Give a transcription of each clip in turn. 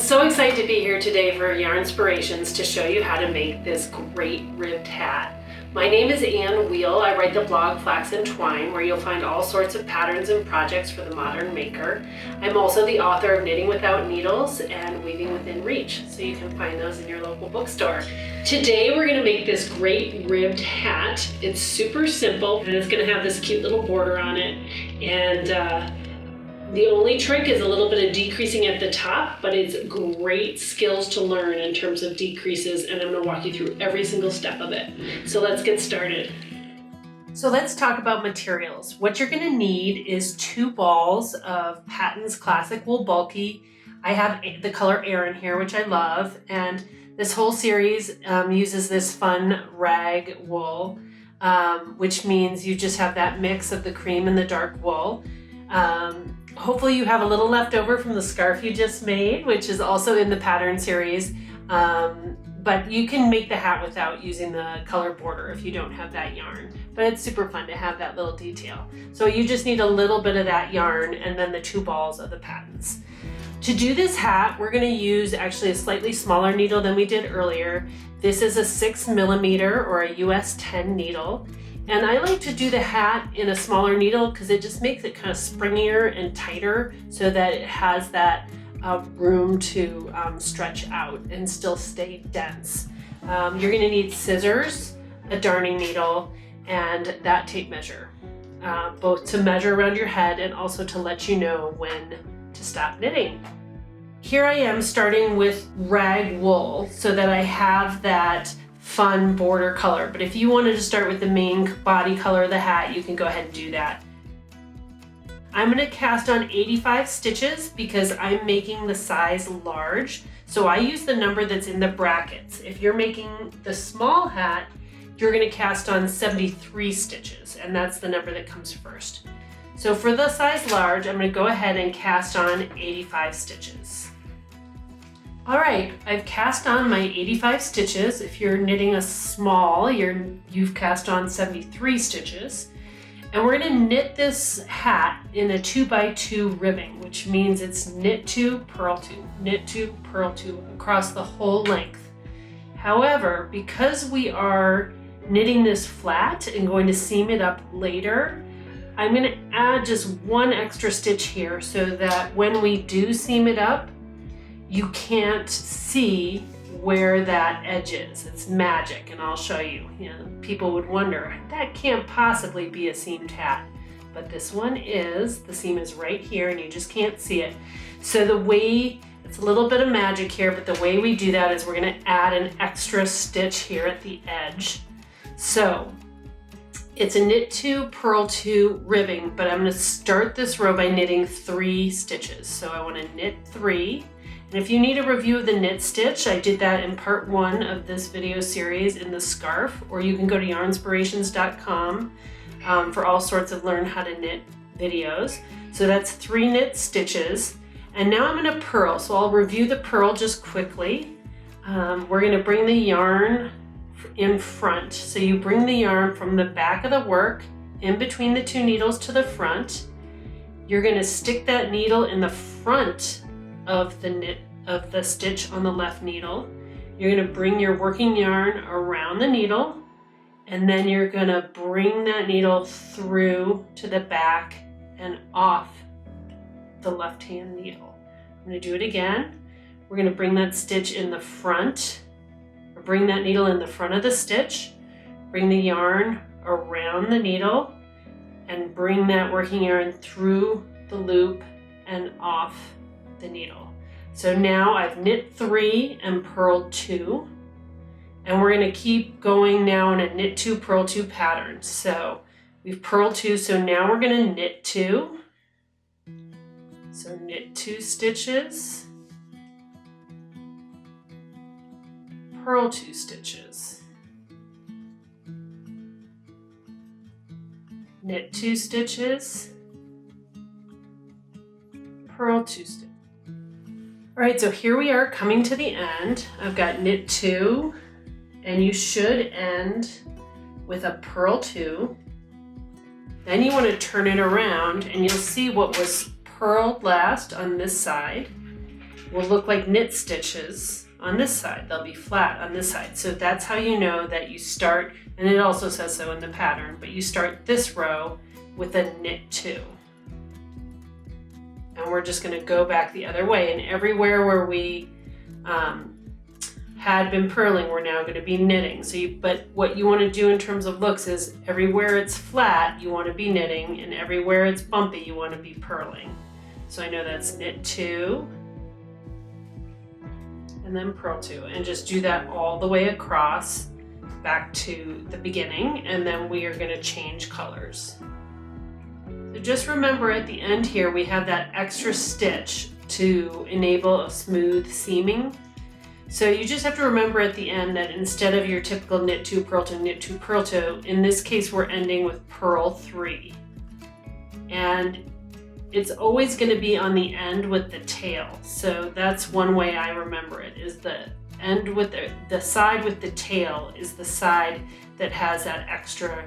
so excited to be here today for Yarnspirations to show you how to make this great ribbed hat. My name is Ann Wheel. I write the blog Flax and Twine, where you'll find all sorts of patterns and projects for the modern maker. I'm also the author of Knitting Without Needles and Weaving Within Reach, so you can find those in your local bookstore. Today we're going to make this great ribbed hat. It's super simple and it's going to have this cute little border on it, and the only trick is a little bit of decreasing at the top, but it's great skills to learn in terms of decreases, and I'm going to walk you through every single step of it. So let's get started. So let's talk about materials. What you're going to need is 2 balls of Patton's Classic Wool Bulky. I have the color Aran here, which I love, and this whole series uses this fun rag wool, which means you just have that mix of the cream and the dark wool. Hopefully you have a little left over from the scarf you just made, which is also in the pattern series, but you can make the hat without using the color border if you don't have that yarn. But it's super fun to have that little detail. So you just need a little bit of that yarn and then the 2 balls of the Pattons. To do this hat, we're going to use actually a slightly smaller needle than we did earlier. This is a 6mm or a US 10 needle. And I like to do the hat in a smaller needle because it just makes it kind of springier and tighter so that it has that room to stretch out and still stay dense. You're going to need scissors, a darning needle, and that tape measure, both to measure around your head and also to let you know when to stop knitting. Here I am starting with rag wool so that I have that fun border color, but if you wanted to start with the main body color of the hat, you can go ahead and do that. I'm going to cast on 85 stitches because I'm making the size large, so I use the number that's in the brackets. If you're making the small hat, you're going to cast on 73 stitches, and that's the number that comes first. So for the size large, I'm going to go ahead and cast on 85 stitches. All right, I've cast on my 85 stitches. If you're knitting a small, you've cast on 73 stitches. And we're gonna knit this hat in a 2x2 ribbing, which means it's knit 2, purl 2, knit 2, purl 2 across the whole length. However, because we are knitting this flat and going to seam it up later, I'm gonna add just 1 extra stitch here so that when we do seam it up, you can't see where that edge is. It's magic, and I'll show you. People would wonder, that can't possibly be a seamed hat. But this one is. The seam is right here and you just can't see it. So the way, it's a little bit of magic here, but the way we do that is we're gonna add an extra stitch here at the edge. So it's a knit 2, purl 2 ribbing, but I'm gonna start this row by knitting 3 stitches. So I wanna knit 3. And if you need a review of the knit stitch, I did that in part 1 of this video series in the scarf, or you can go to yarnspirations.com for all sorts of learn how to knit videos. So that's 3 knit stitches. And now I'm gonna purl. So I'll review the purl just quickly. We're gonna bring the yarn in front. So you bring the yarn from the back of the work in between the 2 needles to the front. You're gonna stick that needle in the front of the stitch on the left needle. You're going to bring your working yarn around the needle, and then you're going to bring that needle through to the back and off the left hand needle. I'm going to do it again. We're going to bring that stitch in the front, or bring that needle in the front of the stitch, bring the yarn around the needle, and bring that working yarn through the loop and off the needle. So now I've knit 3 and purled 2, and we're going to keep going now in a knit 2, purl 2 pattern. So we've purled 2, so now we're going to knit 2. So knit 2 stitches, purl 2 stitches, knit 2 stitches, purl 2 stitches. All right, so here we are coming to the end. I've got knit 2, and you should end with a purl 2. Then you want to turn it around, and you'll see what was purled last on this side. will look like knit stitches on this side. They'll be flat on this side. So that's how you know that you start, and it also says so in the pattern, but you start this row with a knit 2. And we're just going to go back the other way, and everywhere where we had been purling, we're now going to be knitting. But what you want to do in terms of looks is everywhere it's flat, you want to be knitting, and everywhere it's bumpy, you want to be purling. So I know that's knit 2, and then purl 2, and just do that all the way across back to the beginning, and then we are going to change colors. So just remember at the end here, we have that extra stitch to enable a smooth seaming. So you just have to remember at the end that instead of your typical knit 2, purl 2, knit 2, purl 2, in this case we're ending with purl 3. And it's always going to be on the end with the tail. So that's one way I remember it, is the end with the side with the tail is the side that has that extra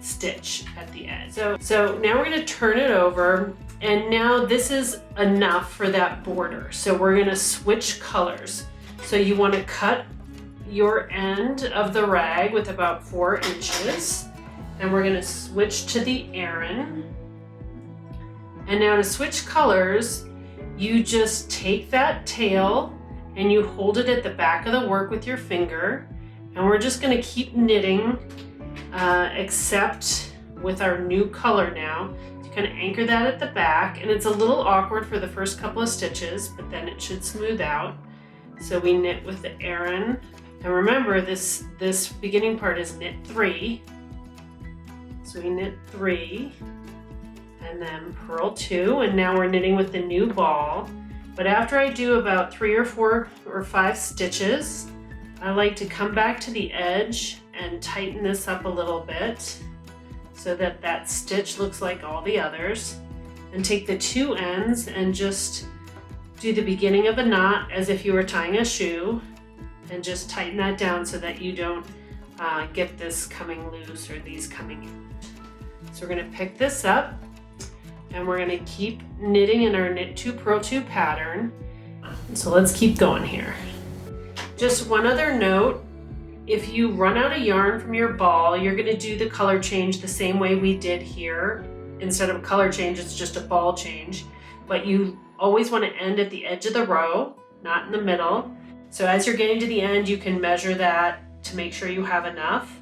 stitch at the end. So now we're going to turn it over, and now this is enough for that border. So we're going to switch colors. So you want to cut your end of the rag with about 4 inches, and we're going to switch to the Aran. And now to switch colors, you just take that tail and you hold it at the back of the work with your finger, and we're just going to keep knitting except with our new color now. You kind of anchor that at the back, and it's a little awkward for the first couple of stitches, but then it should smooth out. So we knit with the Aran, and remember this beginning part is knit 3. So we knit 3 and then purl 2, and now we're knitting with the new ball. But after I do about 3 or 4 or 5 stitches, I like to come back to the edge and tighten this up a little bit so that that stitch looks like all the others, and take the 2 ends and just do the beginning of a knot as if you were tying a shoe, and just tighten that down so that you don't get this coming loose or these coming in. So we're going to pick this up, and we're going to keep knitting in our knit 2, purl 2 pattern. So let's keep going here. Just one other note, if you run out of yarn from your ball, you're going to do the color change the same way we did here. Instead of a color change, it's just a ball change. But you always want to end at the edge of the row, not in the middle. So as you're getting to the end, you can measure that to make sure you have enough.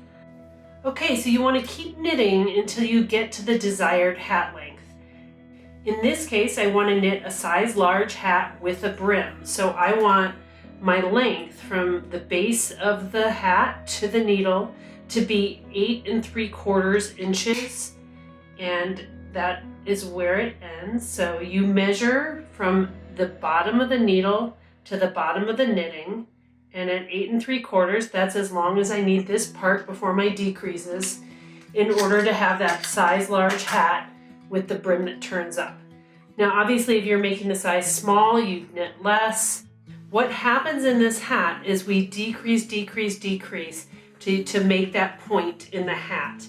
Okay, so you want to keep knitting until you get to the desired hat length. In this case, I want to knit a size large hat with a brim. So I want my length from the base of the hat to the needle to be 8 3/4 inches, and that is where it ends. So you measure from the bottom of the needle to the bottom of the knitting, and at 8 3/4, that's as long as I need this part before my decreases in order to have that size large hat with the brim that turns up. Now obviously if you're making the size small, you knit less. What happens in this hat is we decrease to make that point in the hat.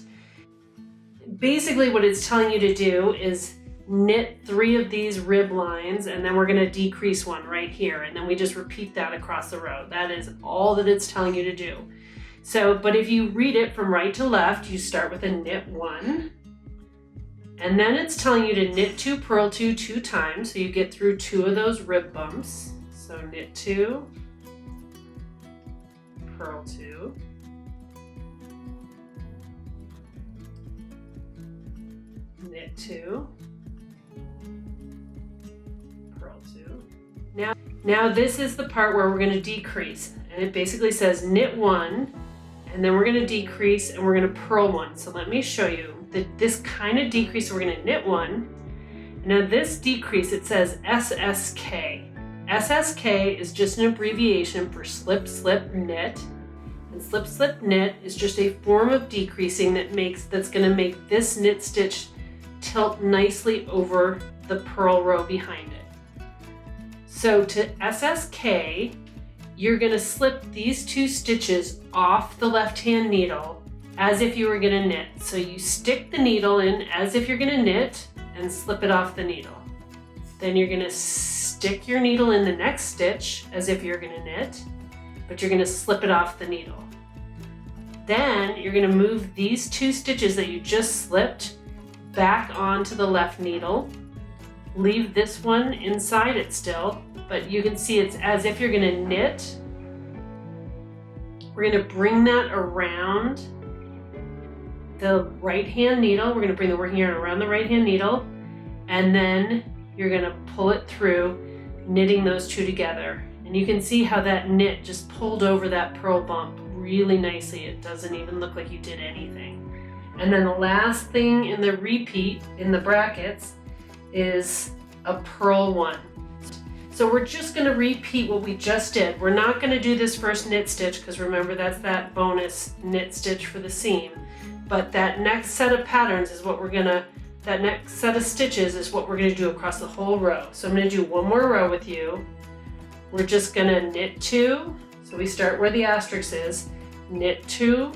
Basically what it's telling you to do is knit 3 of these rib lines, and then we're going to decrease 1 right here, and then we just repeat that across the row. That is all that it's telling you to do. So, but if you read it from right to left, you start with a knit 1, and then it's telling you to knit 2, purl 2 2 times, so you get through 2 of those rib bumps. So knit 2, purl 2, knit 2, purl 2. Now this is the part where we're going to decrease, and it basically says knit 1, and then we're going to decrease and we're going to purl 1. So let me show you that this kind of decrease. So we're going to knit 1. Now this decrease, it says SSK. SSK is just an abbreviation for slip, slip, knit. And slip, slip, knit is just a form of decreasing that's going to make this knit stitch tilt nicely over the purl row behind it. So to SSK, you're going to slip these 2 stitches off the left-hand needle as if you were going to knit. So you stick the needle in as if you're going to knit and slip it off the needle. Then you're going to stick your needle in the next stitch as if you're gonna knit, but you're gonna slip it off the needle. Then you're gonna move these 2 stitches that you just slipped back onto the left needle. Leave this one inside it still, but you can see it's as if you're gonna knit. We're gonna bring that around the right-hand needle. We're gonna bring the working yarn around the right-hand needle, and then you're gonna pull it through, knitting those 2 together. And you can see how that knit just pulled over that purl bump really nicely. It doesn't even look like you did anything. And then the last thing in the repeat in the brackets is a purl 1. So we're just gonna repeat what we just did. We're not gonna do this first knit stitch because remember that's that bonus knit stitch for the seam. But that next set of patterns is what we're gonna, that next set of stitches is what we're gonna do across the whole row. So I'm gonna do one more row with you. We're just gonna knit 2. So we start where the asterisk is, knit 2,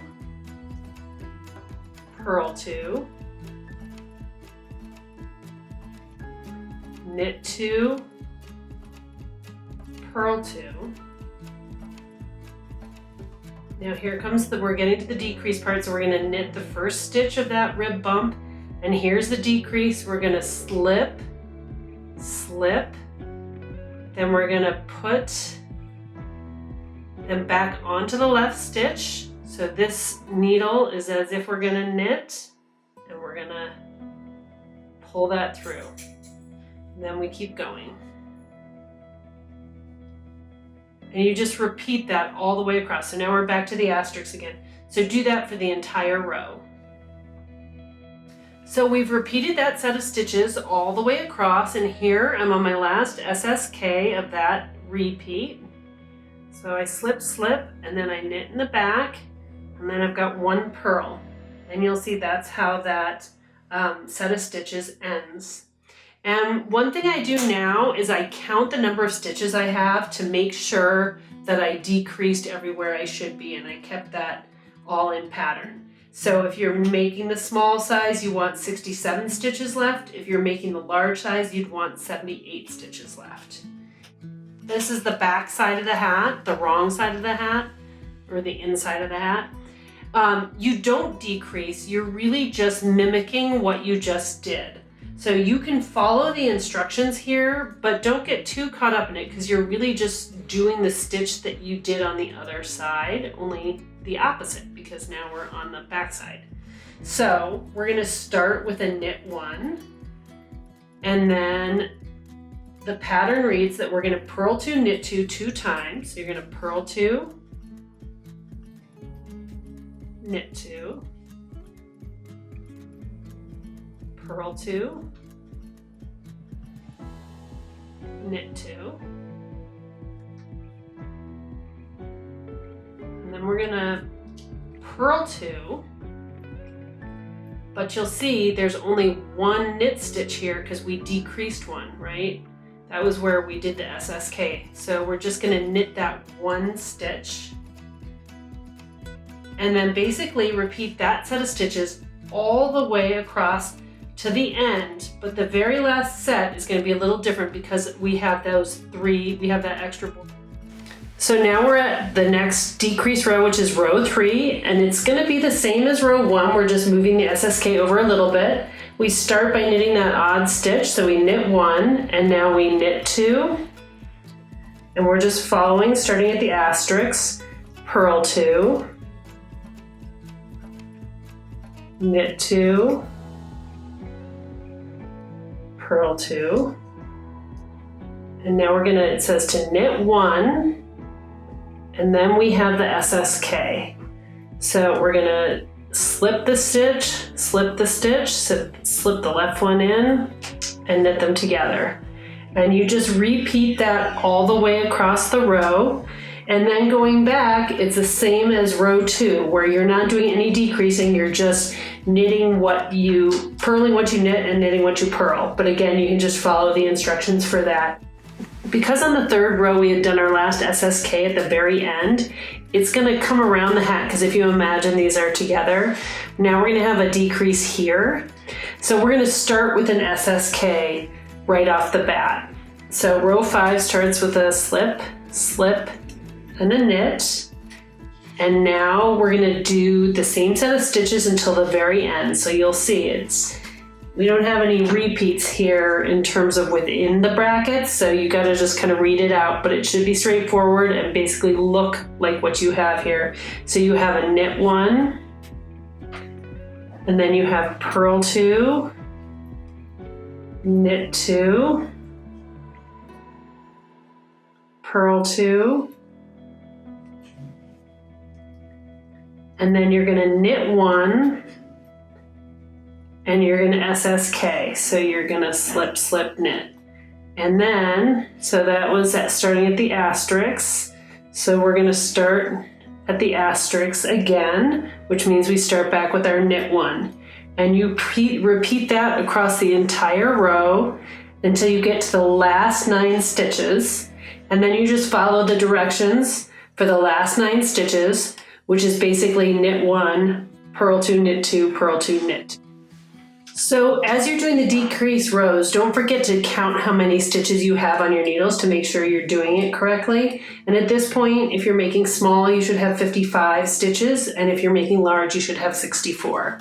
purl 2, knit 2, purl 2. Now here comes we're getting to the decrease part, so we're gonna knit the first stitch of that rib bump, and here's the decrease. We're gonna slip, slip, then we're gonna put them back onto the left stitch. So this needle is as if we're gonna knit, and we're gonna pull that through. And then we keep going. And you just repeat that all the way across. So now we're back to the asterisk again. So do that for the entire row. So we've repeated that set of stitches all the way across, and here I'm on my last SSK of that repeat. So I slip, slip, and then I knit in the back, and then I've got 1 purl. And you'll see that's how that set of stitches ends. And one thing I do now is I count the number of stitches I have to make sure that I decreased everywhere I should be, and I kept that all in pattern. So if you're making the small size, you want 67 stitches left. If you're making the large size, you'd want 78 stitches left. This is the back side of the hat, the wrong side of the hat, or the inside of the hat. You don't decrease, you're really just mimicking what you just did. So you can follow the instructions here, but don't get too caught up in it because you're really just doing the stitch that you did on the other side, only the opposite, because now we're on the back side. So we're gonna start with a knit 1, and then the pattern reads that we're gonna purl 2, knit 2 2 times. So you're gonna purl 2, knit 2, purl 2, knit 2, and then we're gonna purl 2, but you'll see there's only 1 knit stitch here because we decreased 1, right? That was where we did the SSK. So we're just gonna knit that 1 stitch, and then basically repeat that set of stitches all the way across to the end, but the very last set is going to be a little different because we have those 3, we have that extra. So now we're at the next decrease row, which is row 3, and it's going to be the same as row 1. We're just moving the SSK over a little bit. We start by knitting that odd stitch, so we knit 1, and now we knit 2, and we're just following, starting at the asterisk, purl 2, knit 2, purl 2, and now we're gonna, it says to knit 1, and then we have the SSK. So we're gonna slip the stitch, slip the stitch, slip the left one in, and knit them together. And you just repeat that all the way across the row. And then going back, it's the same as row 2, where you're not doing any decreasing, you're just knitting purling what you knit and knitting what you purl. But again, you can just follow the instructions for that. Because on the 3rd row we had done our last SSK at the very end, it's gonna come around the hat, because if you imagine these are together, now we're gonna have a decrease here. So we're gonna start with an SSK right off the bat. So row 5 starts with a slip, slip, and a knit. And now we're gonna do the same set of stitches until the very end. So you'll see we don't have any repeats here in terms of within the brackets, so you gotta just kind of read it out, but it should be straightforward and basically look like what you have here. So you have a knit 1, and then you have purl 2, knit 2, purl 2, and then you're gonna knit 1, and you're gonna SSK, so you're gonna slip, slip, knit. And then, so that was that starting at the asterisk. So we're gonna start at the asterisk again, which means we start back with our knit 1. And you repeat that across the entire row until you get to the last 9 stitches. And then you just follow the directions for the last 9 stitches, which is basically knit 1, purl 2, knit 2, purl 2, knit. So as you're doing the decrease rows, don't forget to count how many stitches you have on your needles to make sure you're doing it correctly. And at this point, if you're making small, you should have 55 stitches, and if you're making large, you should have 64.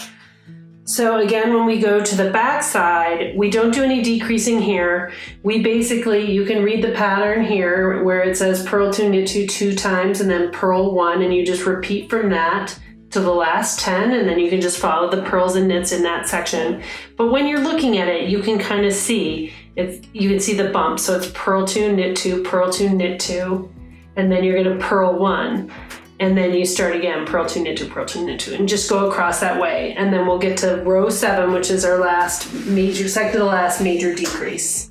So again, when we go to the back side, we don't do any decreasing here. We basically, you can read the pattern here where it says purl 2, knit 2 2 times, and then purl 1, and you just repeat from that to the last 10, and then you can just follow the purls and knits in that section. But when you're looking at it, you can kind of see, you can see the bump. So it's purl 2, knit 2, purl 2, knit 2, and then you're gonna purl 1. And then you start again, purl 2, knit 2, purl 2, knit 2, and just go across that way. And then we'll get to row 7, which is our last major, second to the last major decrease.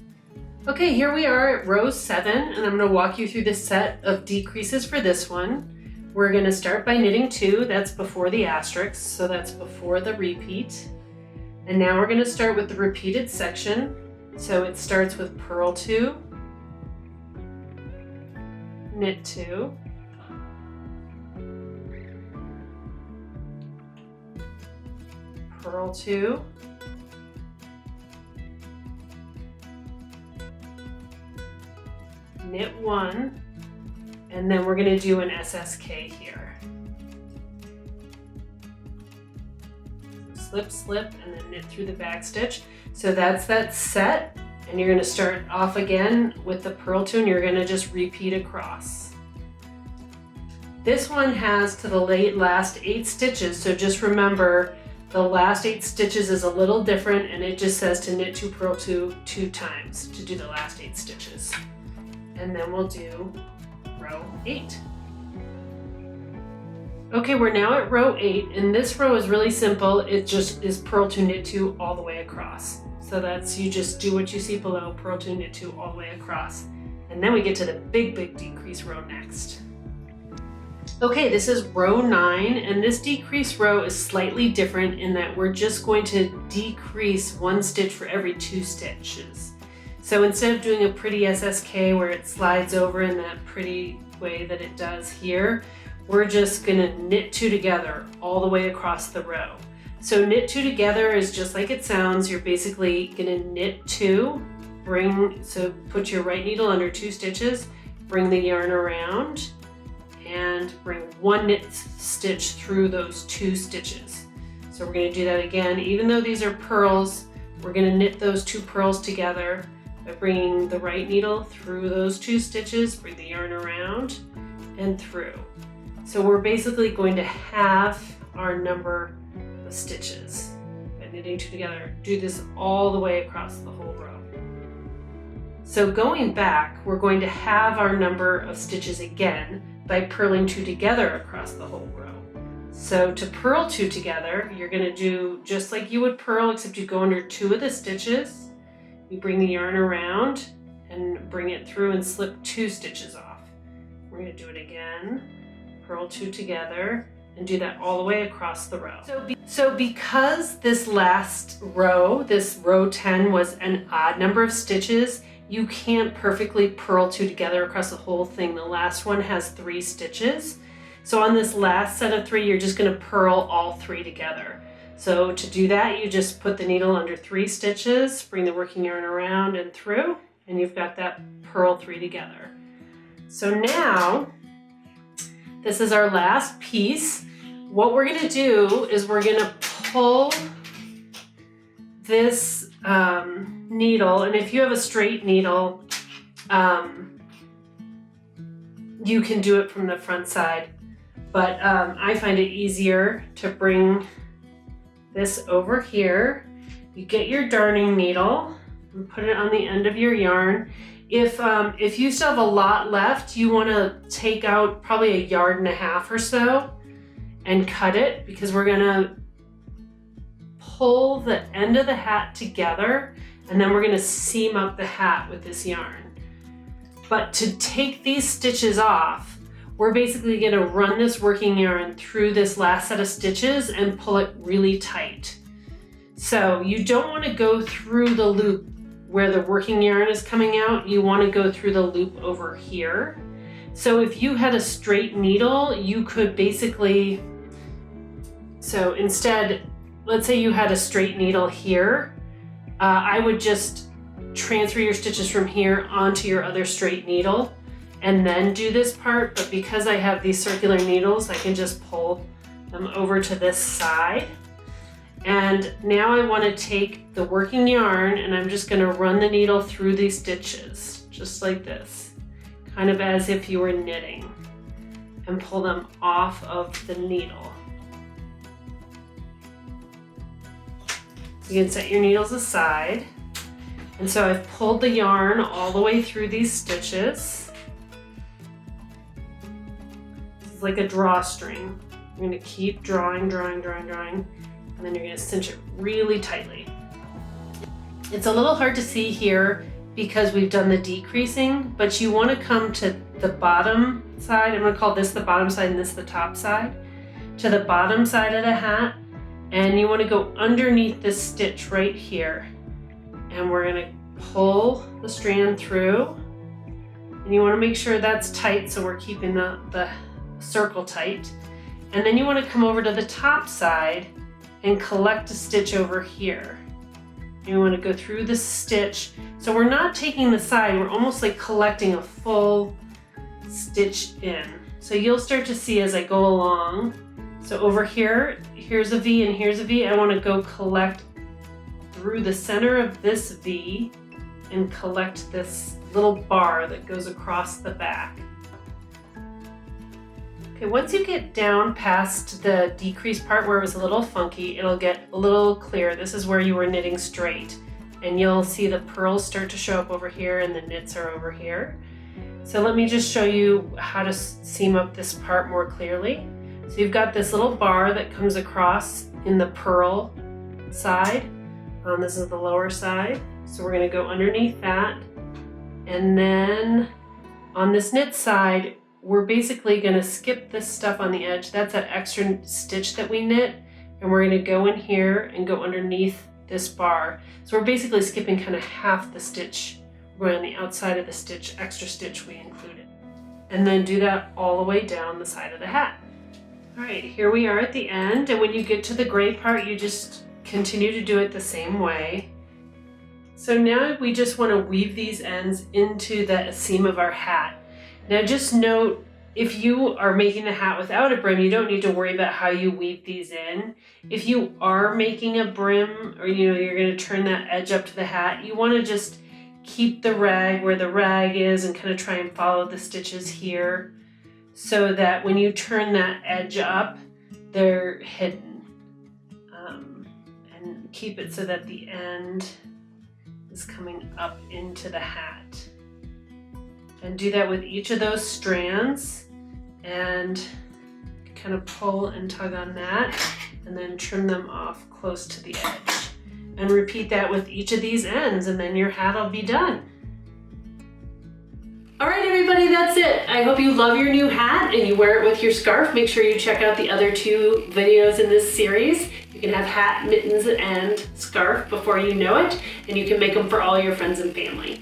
Okay, here we are at row 7, and I'm gonna walk you through the set of decreases for this one. We're gonna start by knitting 2, that's before the asterisk, so that's before the repeat. And now we're gonna start with the repeated section. So it starts with purl 2, knit 2, purl 2, knit 1, and then we're going to do an SSK here. Slip, slip, and then knit through the back stitch. So that's that set, and you're going to start off again with the purl 2, and you're going to just repeat across. This one has to the last 8 stitches, so just remember the last 8 stitches is a little different, and it just says to knit 2, purl 2 2 times to do the last 8 stitches. And then we'll do row 8. Okay, we're now at row 8, and this row is really simple. It just is purl 2, knit 2 all the way across. So that's, you just do what you see below, purl 2, knit 2 all the way across. And then we get to the big decrease row next. Okay, this is row 9, and this decrease row is slightly different in that we're just going to decrease 1 stitch for every 2 stitches. So instead of doing a pretty SSK where it slides over in that pretty way that it does here, we're just gonna knit 2 together all the way across the row. So knit 2 together is just like it sounds. You're basically gonna knit 2, so put your right needle under 2 stitches, bring the yarn around, and bring 1 knit stitch through those 2 stitches. So we're gonna do that again. Even though these are purls, we're gonna knit those 2 purls together by bringing the right needle through those 2 stitches, bring the yarn around and through. So we're basically going to halve our number of stitches by knitting 2 together. Do this all the way across the whole row. So going back, we're going to halve our number of stitches again by purling 2 together across the whole row. So to purl 2 together, you're going to do just like you would purl, except you go under 2 of the stitches. You bring the yarn around and bring it through and slip 2 stitches off. We're going to do it again, purl 2 together, and do that all the way across the row. So because this last row, this row 10, was an odd number of stitches, you can't perfectly purl 2 together across the whole thing. The last one has 3 stitches. So on this last set of 3, you're just going to purl all 3 together. So to do that, you just put the needle under 3 stitches, bring the working yarn around and through, and you've got that purl 3 together. So now, this is our last piece. What we're gonna do is we're gonna pull this needle, and if you have a straight needle, you can do it from the front side, but I find it easier to bring this over here. You get your darning needle and put it on the end of your yarn. If you still have a lot left, you want to take out probably 1.5 yards or so and cut it, because we're gonna pull the end of the hat together, and then we're gonna seam up the hat with this yarn. But to take these stitches off, we're basically gonna run this working yarn through this last set of stitches and pull it really tight. So you don't wanna go through the loop where the working yarn is coming out, you wanna go through the loop over here. So if you had a straight needle, you could basically, so instead, let's say you had a straight needle here, I would just transfer your stitches from here onto your other straight needle and then do this part, but because I have these circular needles, I can just pull them over to this side. And now I want to take the working yarn and I'm just going to run the needle through these stitches, just like this, kind of as if you were knitting, and pull them off of the needle. You can set your needles aside. And so I've pulled the yarn all the way through these stitches. This is like a drawstring. You're going to keep drawing, and then you're going to cinch it really tightly. It's a little hard to see here because we've done the decreasing, but you want to come to the bottom side. I'm going to call this the bottom side and this the top side. To the bottom side of the hat, and you want to go underneath this stitch right here. And we're going to pull the strand through, and you want to make sure that's tight, so we're keeping the circle tight. And then you want to come over to the top side and collect a stitch over here. And you want to go through the stitch. So we're not taking the side, we're almost like collecting a full stitch in. So you'll start to see as I go along. So over here, here's a V and here's a V. I want to go collect through the center of this V and collect this little bar that goes across the back. Okay, once you get down past the decrease part where it was a little funky, it'll get a little clear. This is where you were knitting straight, and you'll see the purls start to show up over here and the knits are over here. So let me just show you how to seam up this part more clearly. So you've got this little bar that comes across in the purl side. This is the lower side. So we're going to go underneath that. And then on this knit side, we're basically going to skip this stuff on the edge. That's that extra stitch that we knit. And we're going to go in here and go underneath this bar. So we're basically skipping kind of half the stitch. We're going on the outside of the stitch, extra stitch we included. And then do that all the way down the side of the hat. All right, here we are at the end. And when you get to the gray part, you just continue to do it the same way. So now we just want to weave these ends into the seam of our hat. Now just note, if you are making the hat without a brim, you don't need to worry about how you weave these in. If you are making a brim, or you're going to turn that edge up to the hat, you want to just keep the rag where the rag is and kind of try and follow the stitches here, so that when you turn that edge up, they're hidden. And keep it so that the end is coming up into the hat. And do that with each of those strands, and kind of pull and tug on that, and then trim them off close to the edge. And repeat that with each of these ends, and then your hat will be done. All right, everybody, that's it. I hope you love your new hat and you wear it with your scarf. Make sure you check out the other 2 videos in this series. You can have hat, mittens, and scarf before you know it, and you can make them for all your friends and family.